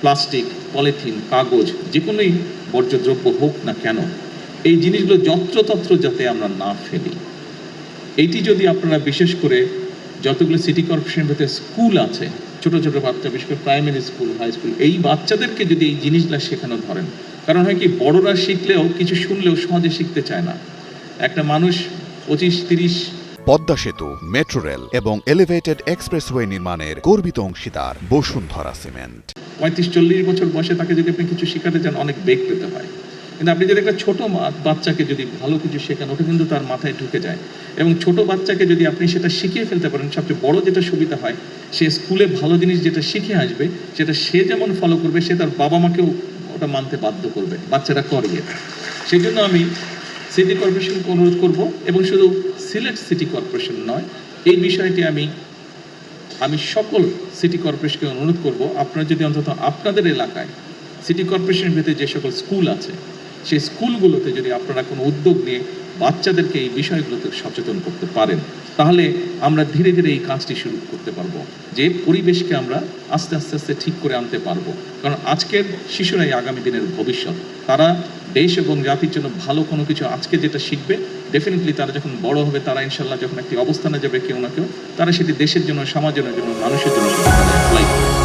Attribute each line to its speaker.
Speaker 1: Plastic, polythene, কাগজ, যে কোনোই বর্জ্যদ্রব্য হোক না কেন, এই জিনিসগুলো যত্রতত্র যাতে আমরা না ফেলি। এইটি যদি আপনারা বিশেষ করে যতগুলো সিটি কর্পোরেশনের ভেতরে স্কুল আছে, ছোট ছোট বাচ্চা, বিশেষ করে প্রাইমারি স্কুল, হাই স্কুল, এই বাচ্চাদেরকে যদি এই জিনিসগুলো শেখানো ধরেন, কারণ হয় কি, বড়রা শিখলেও কিছু শুনলেও সহজে শিখতে চায় না। একটা মানুষ 25-30
Speaker 2: পদ্মা সেতু, মেট্রো রেল এবং এলিভেটেড এক্সপ্রেসওয়ে নির্মাণের গর্বিত অংশীদার বসুন্ধরা সিমেন্ট।
Speaker 1: 35-40 বছর বয়সে তাকে যদি আপনি কিছু শেখাতে চান, অনেক বেগ পেতে হয়। কিন্তু আপনি যদি একটা ছোট বাচ্চাকে যদি ভালো কিছু শেখান, ওটা কিন্তু তার মাথায় ঢুকে যায়। এবং ছোট বাচ্চাকে যদি আপনি সেটা শিখিয়ে ফেলতে পারেন, সবচেয়ে বড় যেটা সুবিধা হয়, সে স্কুলে ভালো জিনিস যেটা শিখে আসবে, সেটা সে যেমন ফলো করবে, সে তার বাবা মাকেও ওটা মানতে বাধ্য করবে। বাচ্চারা করে এটা। সেই জন্য আমি সিটি কর্পোরেশনকে অনুরোধ করব, এবং শুধু সিলেট সিটি কর্পোরেশন নয়, এই বিষয়টি আমি সকল সিটি কর্পোরেশনকে অনুরোধ করব, আপনারা যদি অন্তত আপনাদের এলাকায় সিটি কর্পোরেশনের ভিতরে যে সকল স্কুল আছে, সেই স্কুলগুলোতে যদি আপনারা কোনো উদ্যোগ নিয়ে বাচ্চাদেরকে এই বিষয়গুলোতে সচেতন করতে পারেন, তাহলে আমরা ধীরে ধীরে এই কাজটি শুরু করতে পারবো, যে পরিবেশকে আমরা আস্তে আস্তে আস্তে ঠিক করে আনতে পারবো। কারণ আজকের শিশুরাই আগামী দিনের ভবিষ্যৎ। তারা দেশ এবং জাতির জন্য ভালো কোনো কিছু আজকে যেটা শিখবে, ডেফিনেটলি তারা যখন বড় হবে, তারা ইনশাল্লাহ যখন একটি অবস্থানে যাবে কেউ না কেউ, তারা সেটি দেশের জন্য, সমাজের জন্য, মানুষের জন্য অ্যাপ্লাই করবে।